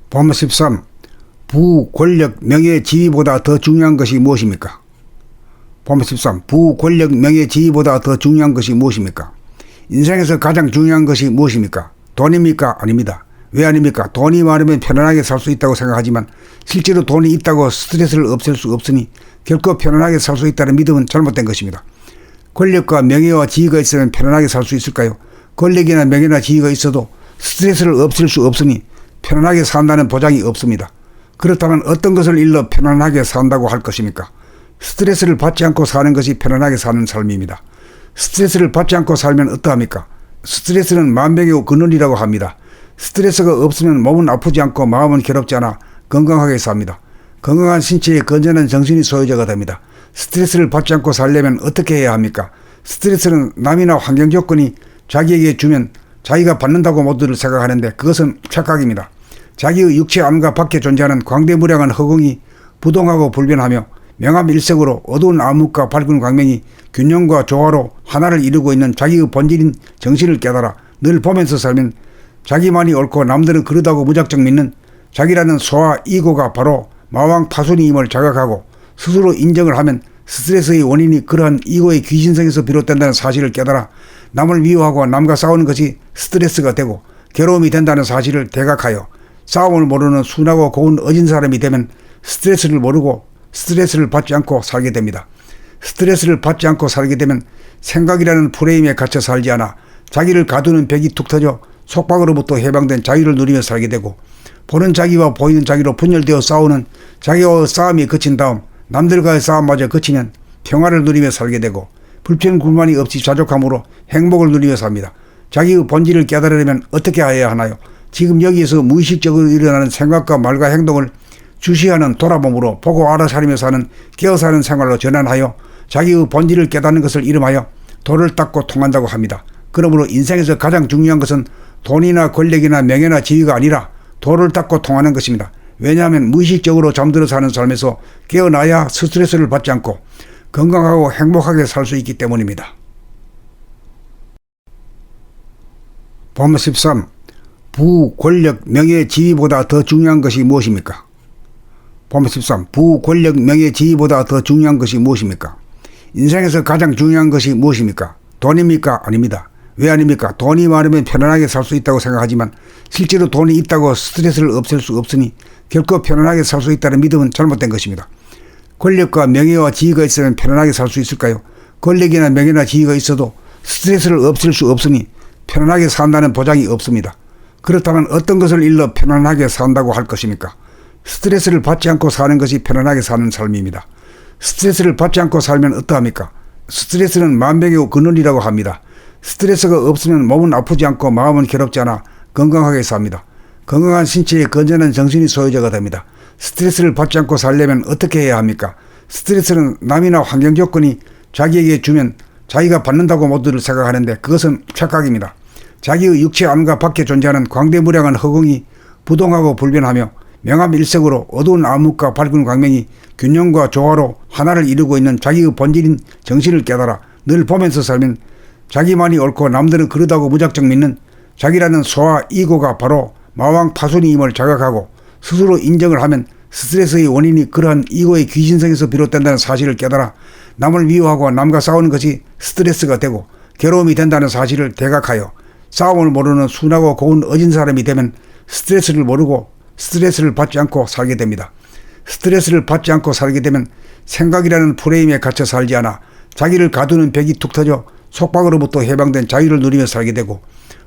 본 13. 부, 권력, 명예, 지위보다 더 중요한 것이 무엇입니까? 본 13. 부, 권력, 명예, 지위보다 더 중요한 것이 무엇입니까? 인생에서 가장 중요한 것이 무엇입니까? 돈입니까? 아닙니다. 왜 아닙니까? 돈이 많으면 편안하게 살 수 있다고 생각하지만 실제로 돈이 있다고 스트레스를 없앨 수 없으니 결코 편안하게 살 수 있다는 믿음은 잘못된 것입니다. 권력과 명예와 지위가 있으면 편안하게 살 수 있을까요? 권력이나 명예나 지위가 있어도 스트레스를 없앨 수 없으니 편안하게 산다는 보장이 없습니다. 그렇다면 어떤 것을 잃어 편안하게 산다고 할 것입니까? 스트레스를 받지 않고 사는 것이 편안하게 사는 삶입니다. 스트레스를 받지 않고 살면 어떠합니까? 스트레스는 만병의 근원이라고 합니다. 스트레스가 없으면 몸은 아프지 않고 마음은 괴롭지 않아 건강하게 삽니다. 건강한 신체에 건전한 정신이 소유자가 됩니다. 스트레스를 받지 않고 살려면 어떻게 해야 합니까? 스트레스는 남이나 환경 조건이 자기에게 주면 자기가 받는다고 모두들 생각하는데 그것은 착각입니다. 자기의 육체 안과 밖에 존재하는 광대무량한 허공이 부동하고 불변하며 명암일색으로 어두운 암흑과 밝은 광명이 균형과 조화로 하나를 이루고 있는 자기의 본질인 정신을 깨달아 늘 보면서 살면 자기만이 옳고 남들은 그러다고 무작정 믿는 자기라는 소와 이고가 바로 마왕 파순이임을 자각하고 스스로 인정을 하면 스트레스의 원인이 그러한 이고의 귀신성에서 비롯된다는 사실을 깨달아 남을 미워하고 남과 싸우는 것이 스트레스가 되고 괴로움이 된다는 사실을 대각하여 싸움을 모르는 순하고 고운 어진 사람이 되면 스트레스를 모르고 스트레스를 받지 않고 살게 됩니다. 스트레스를 받지 않고 살게 되면 생각이라는 프레임에 갇혀 살지 않아 자기를 가두는 벽이 툭 터져 속박으로부터 해방된 자유를 누리며 살게 되고 보는 자기와 보이는 자기로 분열되어 싸우는 자기와의 싸움이 그친 다음 남들과의 싸움마저 그치면 평화를 누리며 살게 되고 불평불만이 없이 자족함으로 행복을 누리며 삽니다. 자기의 본질을 깨달으려면 어떻게 해야 하나요? 지금 여기에서 무의식적으로 일어나는 생각과 말과 행동을 주시하는 돌아봄으로 보고 알아차리며 사는 깨어 사는 생활로 전환하여 자기의 본질을 깨닫는 것을 이름하여 도를 닦고 통한다고 합니다. 그러므로 인생에서 가장 중요한 것은 돈이나 권력이나 명예나 지위가 아니라 도를 닦고 통하는 것입니다. 왜냐하면 무의식적으로 잠들어 사는 삶에서 깨어나야 스트레스를 받지 않고 건강하고 행복하게 살 수 있기 때문입니다. 본 13. 부, 권력, 명예, 지위보다 더 중요한 것이 무엇입니까? 본 13. 부, 권력, 명예, 지위보다 더 중요한 것이 무엇입니까? 인생에서 가장 중요한 것이 무엇입니까? 돈입니까? 아닙니다. 왜 아닙니까? 돈이 많으면 편안하게 살 수 있다고 생각하지만 실제로 돈이 있다고 스트레스를 없앨 수 없으니 결코 편안하게 살 수 있다는 믿음은 잘못된 것입니다. 권력과 명예와 지위가 있으면 편안하게 살 수 있을까요? 권력이나 명예나 지위가 있어도 스트레스를 없앨 수 없으니 편안하게 산다는 보장이 없습니다. 그렇다면 어떤 것을 잃어 편안하게 산다고 할 것입니까? 스트레스를 받지 않고 사는 것이 편안하게 사는 삶입니다. 스트레스를 받지 않고 살면 어떠합니까? 스트레스는 만병의 근원이라고 합니다. 스트레스가 없으면 몸은 아프지 않고 마음은 괴롭지 않아 건강하게 삽니다. 건강한 신체에 건전한 정신이 소유자가 됩니다. 스트레스를 받지 않고 살려면 어떻게 해야 합니까? 스트레스는 남이나 환경 조건이 자기에게 주면 자기가 받는다고 모두들 생각하는데 그것은 착각입니다. 자기의 육체 안과 밖에 존재하는 광대무량한 허공이 부동하고 불변하며 명암일색으로 어두운 암흑과 밝은 광명이 균형과 조화로 하나를 이루고 있는 자기의 본질인 정신을 깨달아 늘 보면서 살면 자기만이 옳고 남들은 그러다고 무작정 믿는 자기라는 소와 이고가 바로 마왕 파순이임을 자각하고 스스로 인정을 하면 스트레스의 원인이 그러한 이고의 귀신성에서 비롯된다는 사실을 깨달아 남을 미워하고 남과 싸우는 것이 스트레스가 되고 괴로움이 된다는 사실을 대각하여 싸움을 모르는 순하고 고운 어진 사람이 되면 스트레스를 모르고 스트레스를 받지 않고 살게 됩니다. 스트레스를 받지 않고 살게 되면 생각이라는 프레임에 갇혀 살지 않아 자기를 가두는 벽이 툭 터져 속박으로부터 해방된 자유를 누리며 살게 되고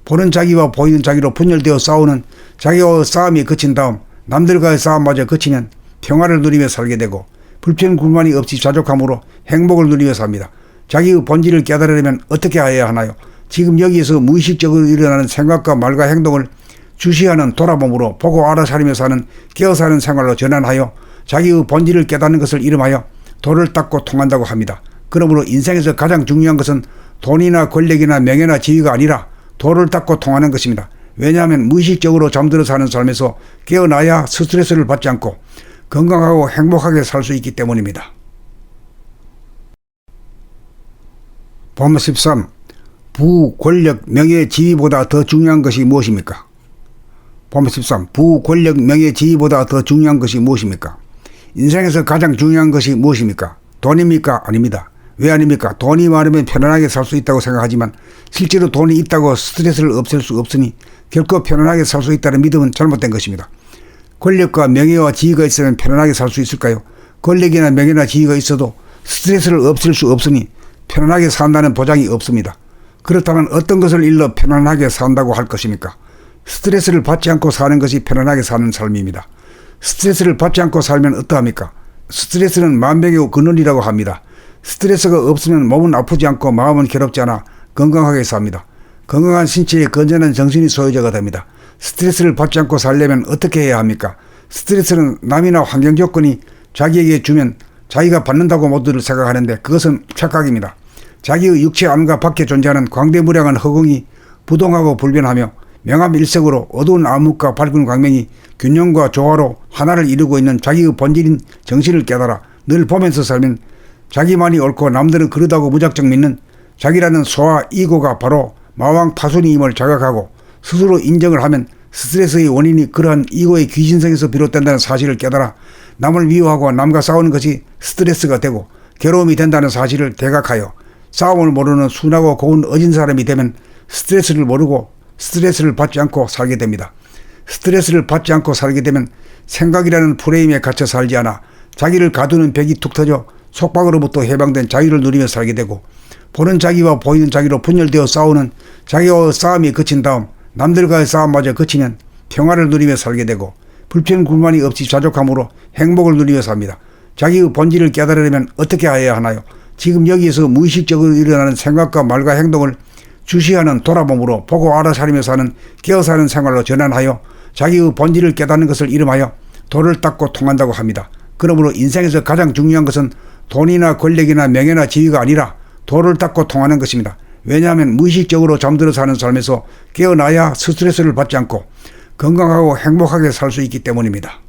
보는 자기와 보이는 자기로 분열되어 싸우는 자기와의 싸움이 그친 다음 남들과의 싸움마저 그치면 평화를 누리며 살게 되고 불평불만이 없이 자족함으로 행복을 누리며 삽니다. 자기의 본질을 깨달으려면 어떻게 해야 하나요? 지금 여기에서 무의식적으로 일어나는 생각과 말과 행동을 주시하는 돌아봄으로 보고 알아차리며 사는 깨어 사는 생활로 전환하여 자기의 본질을 깨닫는 것을 이름하여 도를 닦고 통한다고 합니다. 그러므로 인생에서 가장 중요한 것은 돈이나 권력이나 명예나 지위가 아니라 도를 닦고 통하는 것입니다. 왜냐하면 무의식적으로 잠들어 사는 삶에서 깨어나야 스트레스를 받지 않고 건강하고 행복하게 살 수 있기 때문입니다. 본 13. 부, 권력, 명예, 지위보다 더 중요한 것이 무엇입니까? 번호 13. 부, 권력, 명예, 지위보다 더 중요한 것이 무엇입니까? 인생에서 가장 중요한 것이 무엇입니까? 돈입니까? 아닙니다. 왜 아닙니까? 돈이 많으면 편안하게 살 수 있다고 생각하지만 실제로 돈이 있다고 스트레스를 없앨 수 없으니 결코 편안하게 살 수 있다는 믿음은 잘못된 것입니다. 권력과 명예와 지위가 있으면 편안하게 살 수 있을까요? 권력이나 명예나 지위가 있어도 스트레스를 없앨 수 없으니 편안하게 산다는 보장이 없습니다. 그렇다면 어떤 것을 일러 편안하게 산다고 할 것입니까? 스트레스를 받지 않고 사는 것이 편안하게 사는 삶입니다. 스트레스를 받지 않고 살면 어떠합니까? 스트레스는 만병의 근원이라고 합니다. 스트레스가 없으면 몸은 아프지 않고 마음은 괴롭지 않아 건강하게 삽니다. 건강한 신체에 건전한 정신이 소유자가 됩니다. 스트레스를 받지 않고 살려면 어떻게 해야 합니까? 스트레스는 남이나 환경 조건이 자기에게 주면 자기가 받는다고 모두들 생각하는데 그것은 착각입니다. 자기의 육체 안과 밖에 존재하는 광대무량한 허공이 부동하고 불변하며 명암일색으로 어두운 암흑과 밝은 광명이 균형과 조화로 하나를 이루고 있는 자기의 본질인 정신을 깨달아 늘 보면서 살면 자기만이 옳고 남들은 그러다고 무작정 믿는 자기라는 소와 이고가 바로 마왕파순이임을 자각하고 스스로 인정을 하면 스트레스의 원인이 그러한 이고의 귀신성에서 비롯된다는 사실을 깨달아 남을 미워하고 남과 싸우는 것이 스트레스가 되고 괴로움이 된다는 사실을 대각하여 싸움을 모르는 순하고 고운 어진 사람이 되면 스트레스를 모르고 스트레스를 받지 않고 살게 됩니다. 스트레스를 받지 않고 살게 되면 생각이라는 프레임에 갇혀 살지 않아 자기를 가두는 벽이 툭 터져 속박으로부터 해방된 자유를 누리며 살게 되고 보는 자기와 보이는 자기로 분열되어 싸우는 자기와의 싸움이 그친 다음 남들과의 싸움마저 그치면 평화를 누리며 살게 되고 불평불만이 없이 자족함으로 행복을 누리며 삽니다. 자기의 본질을 깨달으려면 어떻게 해야 하나요? 지금 여기에서 무의식적으로 일어나는 생각과 말과 행동을 주시하는 돌아봄으로 보고 알아차리며 사는 깨어 사는 생활로 전환하여 자기의 본질을 깨닫는 것을 이름하여 도를 닦고 통한다고 합니다. 그러므로 인생에서 가장 중요한 것은 돈이나 권력이나 명예나 지위가 아니라 도를 닦고 통하는 것입니다. 왜냐하면 무의식적으로 잠들어 사는 삶에서 깨어나야 스트레스를 받지 않고 건강하고 행복하게 살 수 있기 때문입니다.